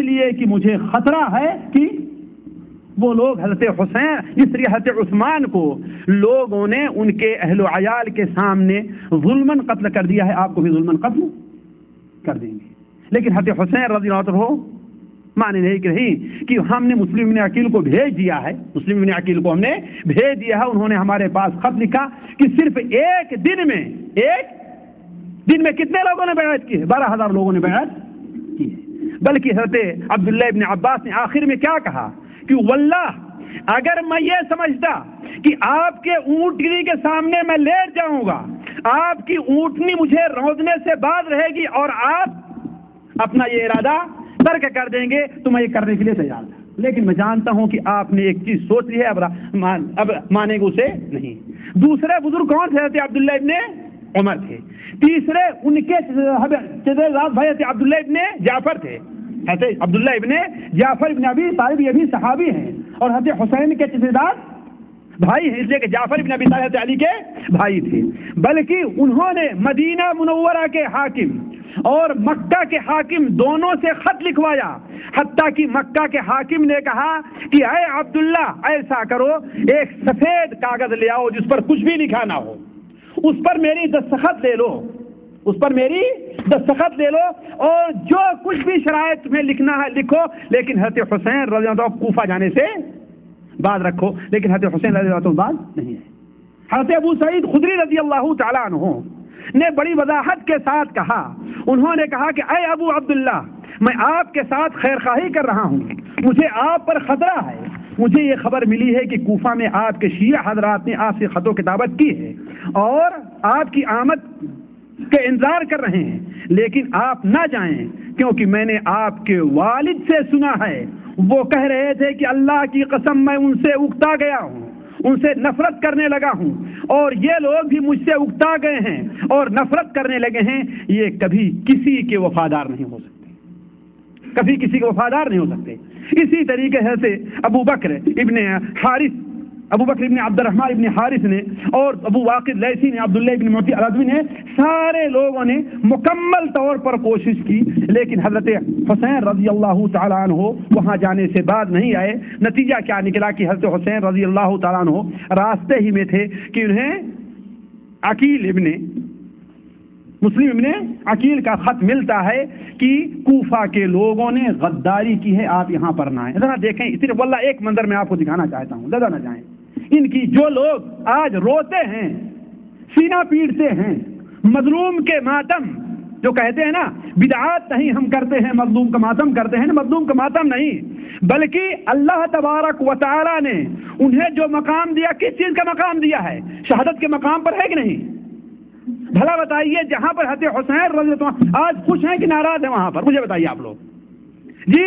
لیے کہ مجھے خطرہ ہے کہ وہ لوگ حضرت حسین اس لیے حضرت عثمان کو لوگوں نے ان کے اہل و عیال کے سامنے ظلماً قتل کر دیا ہے، آپ کو بھی ظلماً قتل کر دیں گے۔ لیکن حضرت حسین رضی اللہ عنہ مانے نہیں کہ نہیں کہ ہم نے مسلم ابن عقیل کو بھیج دیا ہے، مسلم ابن عقیل کو ہم نے بھیج دیا ہے، انہوں نے ہمارے پاس خط لکھا کہ صرف ایک دن میں کتنے لوگوں نے بیعت کی ہے؟ 12,000 لوگوں نے بیعت کی ہے۔ بلکہ حضرت عبداللہ ابن عباس نے آخر میں کیا کہا کہ واللہ اگر میں یہ سمجھتا کہ آپ کے اونٹنی کے سامنے میں لیٹ جاؤں گا، آپ کی اونٹنی مجھے روزنے سے باز رہے گی اور آپ اپنا یہ ارادہ ترک کر دیں گے تو میں یہ کرنے کے لیے تیار تھا، لیکن میں جانتا ہوں کہ آپ نے ایک چیز سوچ لی ہے، اب مانیں گے اسے نہیں۔ دوسرے بزرگ کون تھے؟ حضرت عبداللہ ابن عمر تھے۔ تیسرے ان کے بھائی حضرت عبداللہ ابن جعفر تھے۔ حضرت عبداللہ ابن جعفر ابن ابی طالب یہ بھی صحابی ہیں اور حضرت حسین کے چچیزاد بھائی ہیں، اس لیے کہ جعفر ابن ابی طالب حضرت علی کے بھائی تھے۔ بلکہ انہوں نے مدینہ منورہ کے حاکم اور مکہ کے حاکم دونوں سے خط لکھوایا، حتیٰ کہ مکہ کے حاکم نے کہا کہ اے عبداللہ ایسا کرو، ایک سفید کاغذ لے آؤ جس پر کچھ بھی لکھا نہ ہو، اس پر میری دستخط لے لو، اور جو کچھ بھی شرائط میں لکھنا ہے لکھو، لیکن حضرت حسین رضی اللہ عنہ کوفہ جانے سے بعد رکھو۔ لیکن حضرت حسین رضی اللہ عنہ بعد نہیں ہے۔ حضرت ابو سعید خدری رضی اللہ تعالیٰ عنہ نے بڑی وضاحت کے ساتھ کہا، انہوں نے کہا کہ اے ابو عبداللہ، میں آپ کے ساتھ خیر خواہی کر رہا ہوں، مجھے آپ پر خطرہ ہے، مجھے یہ خبر ملی ہے کہ کوفہ میں آپ کے شیعہ حضرات نے آپ سے خط و کتابت کی ہے اور آپ کی آمد کے انتظار کر رہے ہیں، لیکن آپ نہ جائیں، کیونکہ میں نے آپ کے والد سے سنا ہے، وہ کہہ رہے تھے کہ اللہ کی قسم میں ان سے اکتا گیا ہوں، ان سے نفرت کرنے لگا ہوں، اور یہ لوگ بھی مجھ سے اکتا گئے ہیں اور نفرت کرنے لگے ہیں، یہ کبھی کسی کے وفادار نہیں ہو سکتے، کبھی کسی کے وفادار نہیں ہو سکتے۔ اسی طریقے سے ابو بکر ابن عبد الرحمن ابن حارث نے اور ابو واقد لیثی نے، عبداللہ ابن معطی الازدی نے، سارے لوگوں نے مکمل طور پر کوشش کی، لیکن حضرت حسین رضی اللہ تعالیٰ عنہ وہاں جانے سے بعد نہیں آئے۔ نتیجہ کیا نکلا کہ حضرت حسین رضی اللہ تعالیٰ عنہ راستے ہی میں تھے کہ انہیں مسلم ابن عقیل کا خط ملتا ہے کہ کوفہ کے لوگوں نے غداری کی ہے، آپ یہاں پر نہ آئیں۔ ذرا دیکھیں، صرف واللہ ایک منظر میں آپ کو دکھانا چاہتا ہوں، زیادہ نہ جائیں۔ ان کی جو لوگ آج روتے ہیں، سینہ پیٹتے ہیں، مظلوم کے ماتم، جو کہتے ہیں نا بدعات نہیں ہم کرتے ہیں، مظلوم کا ماتم کرتے ہیں، مظلوم کا ماتم نہیں، بلکہ اللہ تبارک و تعالی نے انہیں جو مقام دیا، کس چیز کا مقام دیا ہے؟ شہادت کے مقام پر ہے کہ نہیں؟ بھلا بتائیے، جہاں پر حضرت حسین رضی اللہ عنہ آج خوش ہیں کہ ناراض ہیں؟ وہاں پر مجھے بتائیے آپ لوگ جی،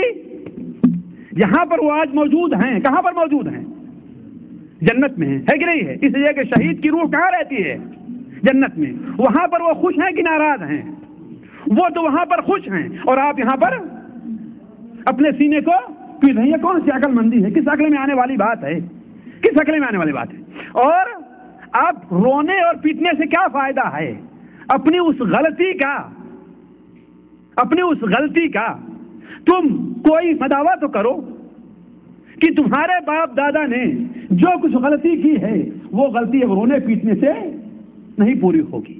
جہاں پر وہ آج موجود ہیں، کہاں پر موجود ہیں؟ جنت میں ہے کہ نہیں ہے؟ اس لیے کہ شہید کی روح کہاں رہتی ہے؟ جنت میں۔ وہاں پر وہ خوش ہیں کہ ناراض ہیں؟ وہ تو وہاں پر خوش ہیں، اور آپ یہاں پر اپنے سینے کو پیٹ رہے ہیں۔ یہ کون سی عقل مندی ہے؟ کس عقل میں آنے والی بات ہے؟ کس عقل میں آنے والی بات ہے؟ اور آپ رونے اور پیٹنے سے کیا فائدہ ہے؟ اپنی اس غلطی کا تم کوئی مداوع تو کرو کہ تمہارے باپ دادا نے جو کچھ غلطی کی ہے وہ غلطی اب رونے پیٹنے سے نہیں پوری ہوگی۔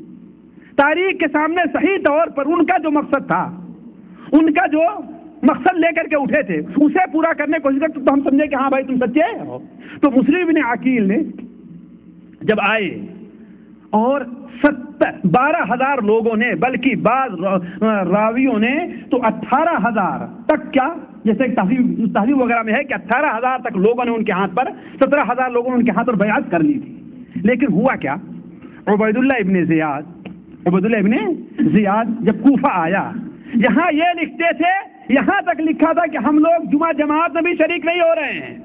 تاریخ کے سامنے صحیح طور پر ان کا جو مقصد تھا، ان کا جو مقصد لے کر کے اٹھے تھے، اسے پورا کرنے کی کوشش کرتے تو ہم سمجھے کہ ہاں بھائی تم سچے ہو۔ تو مسلم ابن عقیل نے جب آئے اور 12,000 لوگوں نے، بلکہ بعض راویوں نے تو 18,000 تک، کیا جیسے تحریر وغیرہ میں ہے کہ 18,000 تک لوگوں نے ان کے ہاتھ پر، 17,000 لوگوں نے ان کے ہاتھ پر بیعت کر لی تھی۔ لیکن ہوا کیا؟ عبیداللہ ابن زیاد جب کوفہ آیا، یہاں یہ لکھتے تھے، یہاں تک لکھا تھا کہ ہم لوگ جمعہ جماعت میں بھی شریک نہیں ہو رہے ہیں،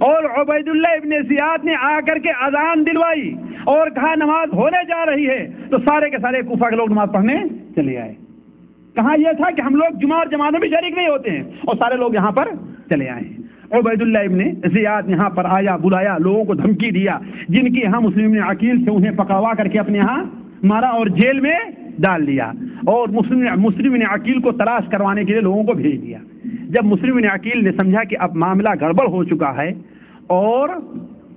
اور عبیداللہ ابن زیاد نے آ کر کے اذان دلوائی اور کہا نماز ہونے جا رہی ہے، تو سارے کے سارے کوفہ کے لوگ نماز پڑھنے چلے آئے۔ کہاں یہ تھا کہ ہم لوگ جمعہ اور جماعت میں بھی شریک نہیں ہوتے ہیں، اور سارے لوگ یہاں پر چلے آئے ہیں۔ عبیداللہ ابن زیاد یہاں پر آیا، بلایا، لوگوں کو دھمکی دیا، جن کی یہاں مسلم ابن عقیل سے انہیں پکڑوا کر کے اپنے یہاں مارا اور جیل میں ڈال دیا، اور مسلم ابن عقیل کو تلاش کروانے کے لیے لوگوں کو بھیج دیا۔ جب مسلم بن عقیل نے سمجھا کہ اب معاملہ گڑبڑ ہو چکا ہے اور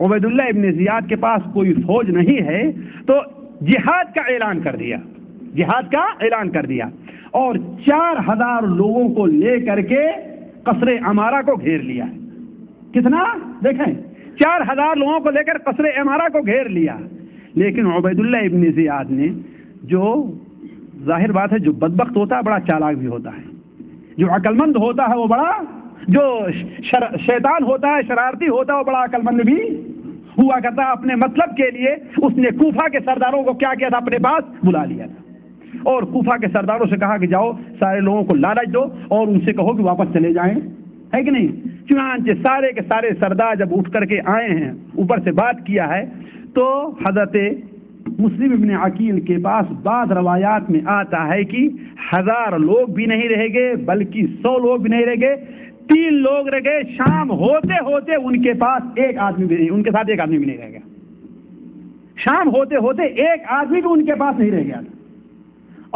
عبیداللہ ابن زیاد کے پاس کوئی فوج نہیں ہے تو جہاد کا اعلان کر دیا، جہاد کا اعلان کر دیا اور 4000 لوگوں کو لے کر کے قصر عمارہ کو گھیر لیا۔ کتنا؟ دیکھیں 4000 لوگوں کو لے کر قصر عمارہ کو گھیر لیا۔ لیکن عبیداللہ ابن زیاد نے، جو ظاہر بات ہے جو بدبخت ہوتا ہے بڑا چالاک بھی ہوتا ہے، جو عقل مند ہوتا ہے وہ بڑا، جو شیطان ہوتا ہے شرارتی ہوتا ہے وہ بڑا عقل مند بھی ہوا کرتا ہے۔ اپنے مطلب کے لیے اس نے کوفہ کے سرداروں کو کیا کیا تھا؟ اپنے پاس بلا لیا تھا اور کوفہ کے سرداروں سے کہا کہ جاؤ سارے لوگوں کو لالچ دو اور ان سے کہو کہ واپس چلے جائیں، ہے کہ نہیں؟ چنانچہ سارے کے سارے سردار جب اٹھ کر کے آئے ہیں، اوپر سے بات کیا ہے، تو حضرت مسلم ابن عقیل کے پاس بعض روایات میں آتا ہے کہ 1000 لوگ بھی نہیں رہ گئے بلکہ 100 لوگ بھی نہیں رہ گئے، 3 لوگ رہ گئے۔ شام ہوتے ہوتے ان کے پاس ایک آدمی بھی نہیں، ان کے ساتھ ایک آدمی بھی نہیں رہ گیا۔ شام ہوتے ہوتے ایک آدمی بھی ان کے پاس نہیں رہ گیا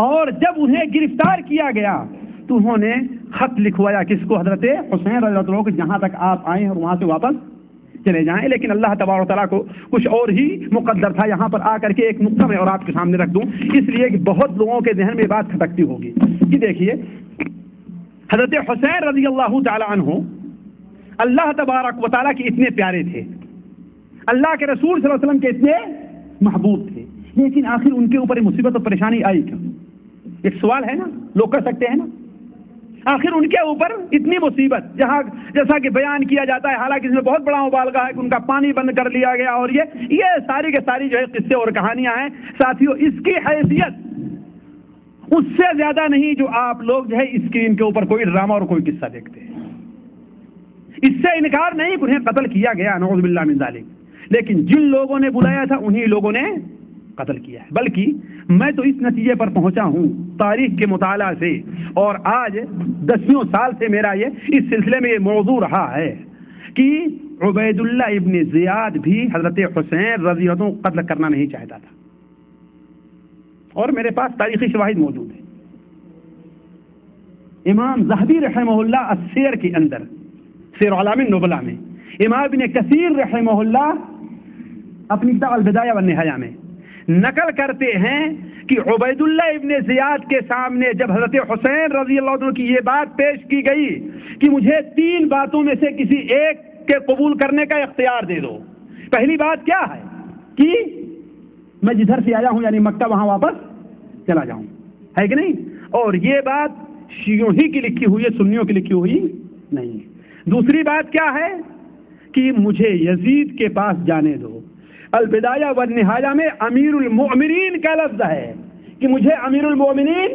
اور جب انہیں گرفتار کیا گیا تو انہوں نے خط لکھوایا کس کو؟ حضرت حسین رضی اللہ عنہ کو، جہاں تک آپ آئے ہیں اور وہاں سے واپس چلے جائیں۔ لیکن اللہ تبارک و تعالیٰ کو کچھ اور ہی مقدر تھا۔ یہاں پر آ کر کے ایک نقطہ میں اور آپ کے سامنے رکھ دوں، اس لیے کہ بہت لوگوں کے ذہن میں بات کھٹکتی ہوگی کہ دیکھیے حضرت حسین رضی اللہ تعالیٰ عنہ اللہ تبارک و تعالیٰ کے اتنے پیارے تھے، اللہ کے رسول صلی اللہ علیہ وسلم کے اتنے محبوب تھے، لیکن آخر ان کے اوپر مصیبت اور پریشانی آئی کیوں؟ ایک سوال ہے نا، لوگ کر سکتے ہیں نا، آخر ان کے اوپر اتنی مصیبت، جہاں جیسا کہ بیان کیا جاتا ہے، حالانکہ اس میں بہت بڑا مبالغہ ہے کہ ان کا پانی بند کر لیا گیا اور یہ ساری کے ساری جو ہے قصے اور کہانیاں ہیں ساتھیوں، اس کی حیثیت اس سے زیادہ نہیں جو آپ لوگ جو ہے اسکرین کے اوپر کوئی ڈرامہ اور کوئی قصہ دیکھتے ہیں۔ اس سے انکار نہیں کہ انہیں قتل کیا گیا، نعوذ باللہ من ذالک، لیکن جن لوگوں نے بلایا تھا انہی لوگوں نے قتل کیا ہے۔ بلکہ میں تو اس نتیجے پر پہنچا ہوں تاریخ کے مطالعہ سے، اور آج 10 سال سے میرا اس سلسلے میں یہ موضوع رہا ہے کہ عبیداللہ ابن زیاد بھی حضرت حسین رضی اللہ عنہ کو قتل کرنا نہیں چاہتا تھا، اور میرے پاس تاریخی شواہد موجود ہے۔ امام ذہبی رحمہ اللہ السیر کے اندر، سیر اعلام النبلاء میں، امام ابن کثیر رحمہ اللہ اپنی کتاب البدایہ والنہایہ میں نقل کرتے ہیں کہ عبیداللہ ابن زیاد کے سامنے جب حضرت حسین رضی اللہ عنہ کی یہ بات پیش کی گئی کہ مجھے 3 باتوں میں سے کسی ایک کے قبول کرنے کا اختیار دے دو، پہلی بات کیا ہے کہ میں جدھر سے آیا ہوں یعنی مکہ وہاں واپس چلا جاؤں، ہے کہ نہیں؟ اور یہ بات شیعوں ہی کی لکھی ہوئی ہے، سنیوں کی لکھی ہوئی نہیں ہے۔ دوسری بات کیا ہے کہ مجھے یزید کے پاس جانے دو۔ البدایہ والنہایہ میں امیر المؤمنین کا لفظ ہے کہ مجھے امیر المؤمنین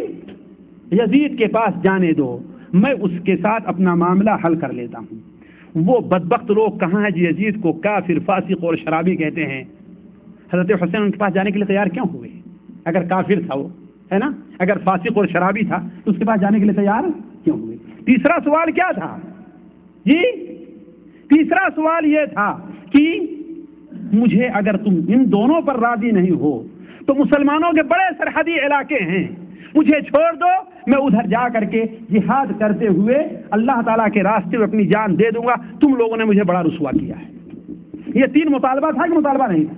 یزید کے پاس جانے دو، میں اس کے ساتھ اپنا معاملہ حل کر لیتا ہوں۔ وہ بدبخت لوگ کہاں ہیں جو یزید کو کافر، فاسق اور شرابی کہتے ہیں؟ حضرت حسین ان کے پاس جانے کے لیے تیار کیوں ہوئے؟ اگر کافر تھا وہ، ہے نا، اگر فاسق اور شرابی تھا تو اس کے پاس جانے کے لیے تیار کیوں ہوئے؟ تیسرا سوال کیا تھا جی؟ تیسرا سوال یہ تھا کہ مجھے اگر تم ان دونوں پر راضی نہیں ہو تو مسلمانوں کے بڑے سرحدی علاقے ہیں، مجھے چھوڑ دو، میں ادھر جا کر کے جہاد کرتے ہوئے اللہ تعالیٰ کے راستے میں اپنی جان دے دوں گا، تم لوگوں نے مجھے بڑا رسوا کیا ہے۔ یہ 3 مطالبہ تھا کہ مطالبہ نہیں تھا؟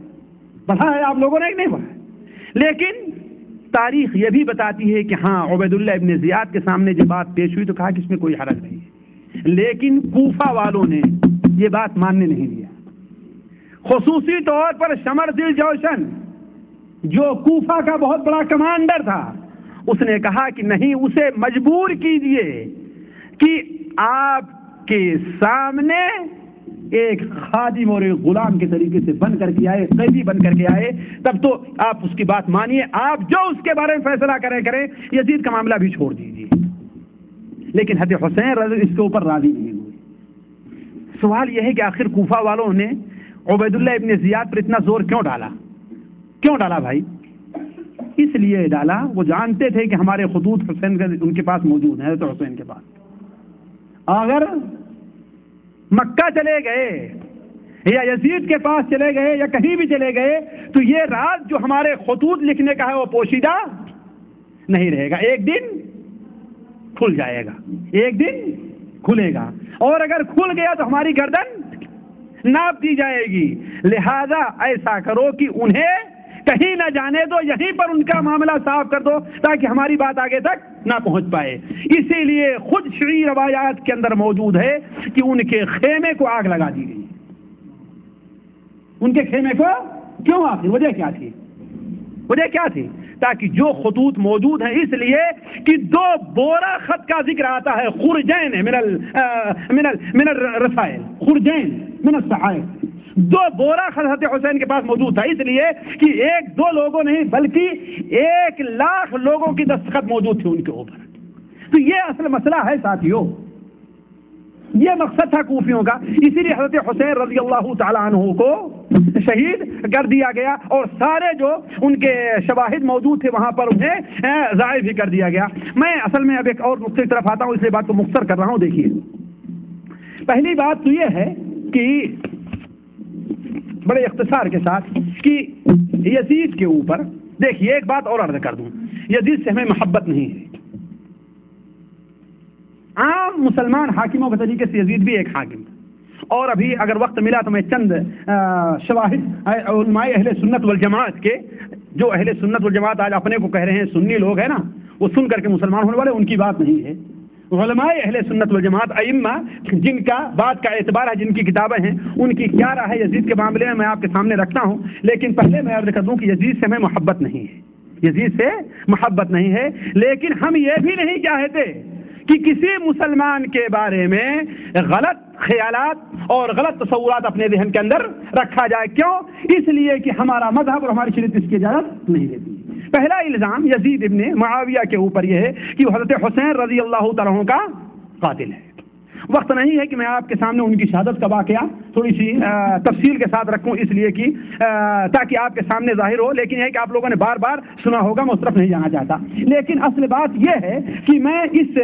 پڑھا ہے آپ لوگوں نے کہ نہیں پڑھا؟ لیکن تاریخ یہ بھی بتاتی ہے کہ ہاں عبیداللہ ابن زیاد کے سامنے جب بات پیش ہوئی تو کہا کہ اس میں کوئی حرج نہیں ہے، لیکن کوفہ والوں نے یہ بات ماننے نہیں دیا، خصوصی طور پر شمر ذی جوشن جو کوفہ کا بہت بڑا کمانڈر تھا، اس نے کہا کہ نہیں، اسے مجبور کیجئے کہ آپ کے سامنے ایک خادم اور ایک غلام کے طریقے سے بن کر کے آئے، قیدی بن کر کے آئے، تب تو آپ اس کی بات مانیے، آپ جو اس کے بارے میں فیصلہ کریں، یزید کا معاملہ بھی چھوڑ دیجیے۔ لیکن حضرت حسین رضی اس کے اوپر راضی نہیں ہوئے۔ سوال یہ ہے کہ آخر کوفہ والوں نے عبیداللہ ابن زیاد پر اتنا زور کیوں ڈالا بھائی؟ اس لیے ڈالا، وہ جانتے تھے کہ ہمارے خطوط حسین ان کے پاس موجود ہیں، حضرت حسین کے پاس۔ اگر مکہ چلے گئے یا یزید کے پاس چلے گئے یا کہیں بھی چلے گئے تو یہ راز جو ہمارے خطوط لکھنے کا ہے وہ پوشیدہ نہیں رہے گا، ایک دن کھل جائے گا، ایک دن کھلے گا، اور اگر کھل گیا تو ہماری گردن ناپ دی جائے گی. لہذا ایسا کرو کہ انہیں کہیں نہ جانے دو، یہیں پر ان کا معاملہ صاف کر دو تاکہ ہماری بات آگے تک نہ پہنچ پائے. اسی لیے خود شرعی روایات کے اندر موجود ہے کہ ان کے خیمے کو آگ لگا دی گئی. ان کے خیمے کو کیوں آخر وجہ کیا تھی؟ وجہ کیا تھی؟ تاکہ جو خطوط موجود ہیں، اس لیے کہ 2 بورا خط کا ذکر آتا ہے، خرجین من الرسائل، خرجین من الصحائف، 2 بورا خط حضرت حسین کے پاس موجود تھا، اس لیے کہ 1-2 لوگوں نہیں بلکہ 1,00,000 لوگوں کی دستخط موجود تھی ان کے اوپر. تو یہ اصل مسئلہ ہے ساتھیوں، یہ مقصد تھا کوفیوں کا. اسی لیے حضرت حسین رضی اللہ تعالیٰ عنہ کو شہید کر دیا گیا، اور سارے جو ان کے شواہد موجود تھے وہاں پر انہیں ضائع بھی کر دیا گیا. میں اصل میں اب ایک اور نقطے کی طرف آتا ہوں، اس لیے بات کو مختصر کر رہا ہوں. دیکھیے، پہلی بات تو یہ ہے کہ بڑے اختصار کے ساتھ کہ یزید کے اوپر، دیکھیے ایک بات اور عرض کر دوں، یزید سے ہمیں محبت نہیں ہے. عام مسلمان حاکموں کے طریقے سے یزید بھی ایک حاکم تھا. اور ابھی اگر وقت ملا تو میں چند شواہد علماء اہل سنت والجماعت کے، جو اہل سنت والجماعت آج اپنے کو کہہ رہے ہیں سنی لوگ ہیں نا، وہ سن کر کے مسلمان ہونے والے، ان کی بات نہیں ہے. علماء اہل سنت والجماعت ائمہ جن کا بات کا اعتبار ہے، جن کی کتابیں ہیں، ان کی کیا رائے ہے یزید کے معاملے میں آپ کے سامنے رکھتا ہوں. لیکن پہلے میں عرض کر دوں کہ یزید سے ہمیں محبت نہیں ہے، یزید سے محبت نہیں ہے. لیکن ہم یہ بھی نہیں چاہتے کہ کسی مسلمان کے بارے میں غلط خیالات اور غلط تصورات اپنے ذہن کے اندر رکھا جائے. کیوں؟ اس لیے کہ ہمارا مذہب اور ہماری شریعت اس کی اجازت نہیں دیتی. پہلا الزام یزید ابن معاویہ کے اوپر یہ ہے کہ وہ حضرت حسین رضی اللہ تعالیٰ عنہ کا قاتل ہے. وقت نہیں ہے کہ میں آپ کے سامنے ان کی شہادت کا واقعہ تھوڑی سی تفصیل کے ساتھ رکھوں، اس لیے کہ تاکہ آپ کے سامنے ظاہر ہو. لیکن یہ کہ آپ لوگوں نے بار بار سنا ہوگا، میں اس طرف نہیں جانا چاہتا. لیکن اصل بات یہ ہے کہ میں اس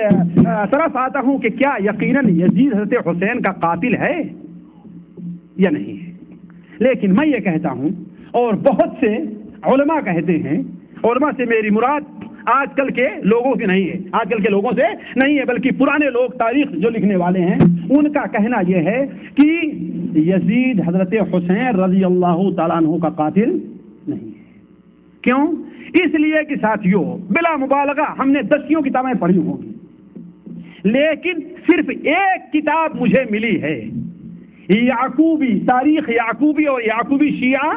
طرف آتا ہوں کہ کیا یقیناً یزید حضرت حسین کا قاتل ہے یا نہیں ہے. لیکن میں یہ کہتا ہوں، اور بہت سے علماء کہتے ہیں، علماء سے میری مراد آج کل کے لوگوں سے نہیں ہے، آج کل کے لوگوں سے نہیں ہے، بلکہ پرانے لوگ تاریخ جو لکھنے والے ہیں ان کا کہنا یہ ہے کہ یزید حضرت حسین رضی اللہ تعالیٰ عنہ کا قاتل نہیں ہے. کیوں؟ اس لیے کہ ساتھیوں بلا مبالغہ ہم نے 10 کتابیں پڑھی ہوں گی، لیکن صرف ایک کتاب مجھے ملی ہے، یعقوبی تاریخ یعقوبی اور یعقوبی شیعہ.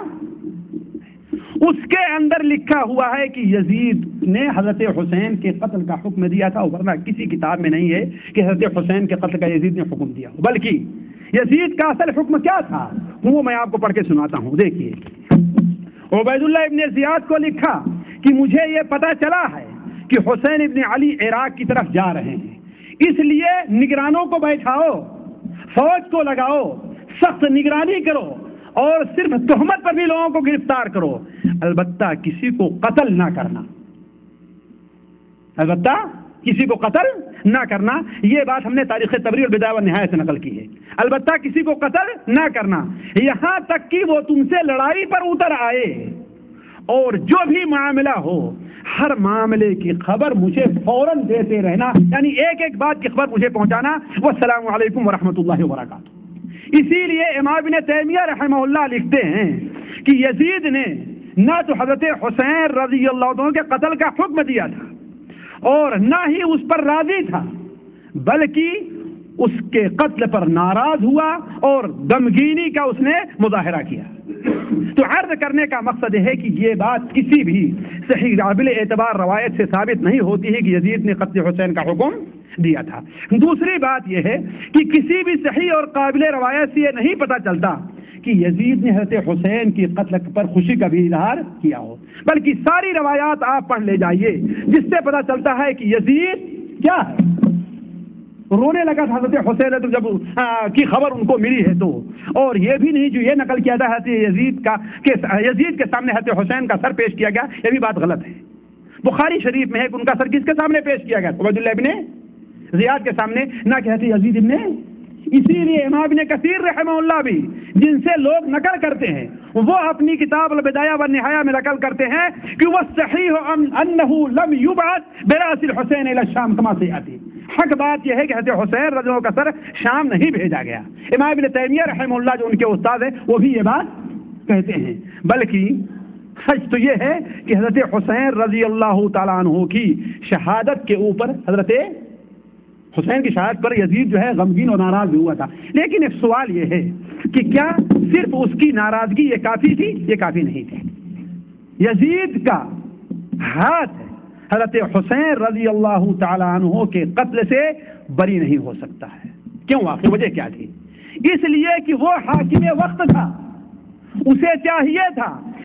اس کے اندر لکھا ہوا ہے کہ یزید نے حضرت حسین کے قتل کا حکم دیا تھا، ورنہ کسی کتاب میں نہیں ہے کہ حضرت حسین کے قتل کا یزید نے حکم دیا ہو. بلکہ یزید کا اصل حکم کیا تھا وہ میں آپ کو پڑھ کے سناتا ہوں. دیکھیے، عبید اللہ ابن زیاد کو لکھا کہ مجھے یہ پتا چلا ہے کہ حسین ابن علی عراق کی طرف جا رہے ہیں، اس لیے نگرانوں کو بیٹھاؤ، فوج کو لگاؤ، سخت نگرانی کرو، اور صرف تہمت پر بھی لوگوں کو گرفتار کرو، البتہ کسی کو قتل نہ کرنا، البتہ کسی کو قتل نہ کرنا. یہ بات ہم نے تاریخ تبری اور بدایہ والنہایہ سے نقل کی ہے. البتہ کسی کو قتل نہ کرنا، یہاں تک کہ وہ تم سے لڑائی پر اتر آئے، اور جو بھی معاملہ ہو ہر معاملے کی خبر مجھے فوراً دیتے رہنا، یعنی ایک ایک بات کی خبر مجھے پہنچانا. والسلام علیکم ورحمۃ اللہ وبرکاتہ. اسی لیے امام ابن تیمیہ رحمہ اللہ لکھتے ہیں کہ یزید نے نہ تو حضرت حسین رضی اللہ عنہ کے قتل کا حکم دیا تھا اور نہ ہی اس پر راضی تھا، بلکہ اس کے قتل پر ناراض ہوا اور غمگینی کا اس نے مظاہرہ کیا. تو عرض کرنے کا مقصد ہے کہ یہ بات کسی بھی صحیح قابل اعتبار روایت سے ثابت نہیں ہوتی ہے کہ یزید نے قتل حسین کا حکم دیا تھا. دوسری بات یہ ہے کہ کسی بھی صحیح اور قابل روایت سے یہ نہیں پتہ چلتا کہ یزید نے حضرت حسین کی قتل پر خوشی کا بھی اظہار کیا ہو، بلکہ ساری روایات آپ پڑھ لے جائیے جس سے پتہ چلتا ہے کہ یزید کیا ہے، رونے لگا تھا حضرت حسین جب کی خبر ان کو ملی ہے تو. اور یہ بھی نہیں جو یہ نقل کیا تھا یزید کے سامنے حضرت حسین کا سر پیش کیا گیا، یہ بھی بات غلط ہے. بخاری شریف میں ہے کہ ان کا سر کس کے سامنے پیش کیا گیا؟ عبید اللہ ابن زیاد کے سامنے، نہ کہ حضرت یزید ابن. اسی لیے امام ابن کثیر رحمہ اللہ بھی جن سے لوگ نقل کرتے ہیں وہ اپنی کتاب البدایہ والنہایہ میں نقل کرتے ہیں کہ وہ صحیح انہ لم یبعث براس الحسین الی الشام کما سیاتی. حق بات یہ ہے کہ حضرت حسین رضی اللہ عنہ کا سر شام نہیں بھیجا گیا. امام ابن تیمیہ رحمہ اللہ جو ان کے استاد ہیں وہ بھی یہ بات کہتے ہیں. بلکہ سچ تو یہ ہے کہ حضرت حسین رضی اللہ تعالیٰ عنہ کی شہادت کے اوپر حضرت حسین کی شہادت پر یزید جو ہے غمگین اور ناراض بھی ہوا تھا. لیکن ایک سوال یہ ہے کہ کیا صرف اس کی ناراضگی یہ کافی تھی؟ یہ کافی نہیں تھی. یزید کا ہاتھ حضرت حسین رضی اللہ تعالیٰ عنہ کے قتل سے بری نہیں ہو سکتا ہے. کیوں؟ آخر وجہ کیا تھی؟ اس لیے کہ وہ حاکم وقت تھا. اسے چاہیے تھا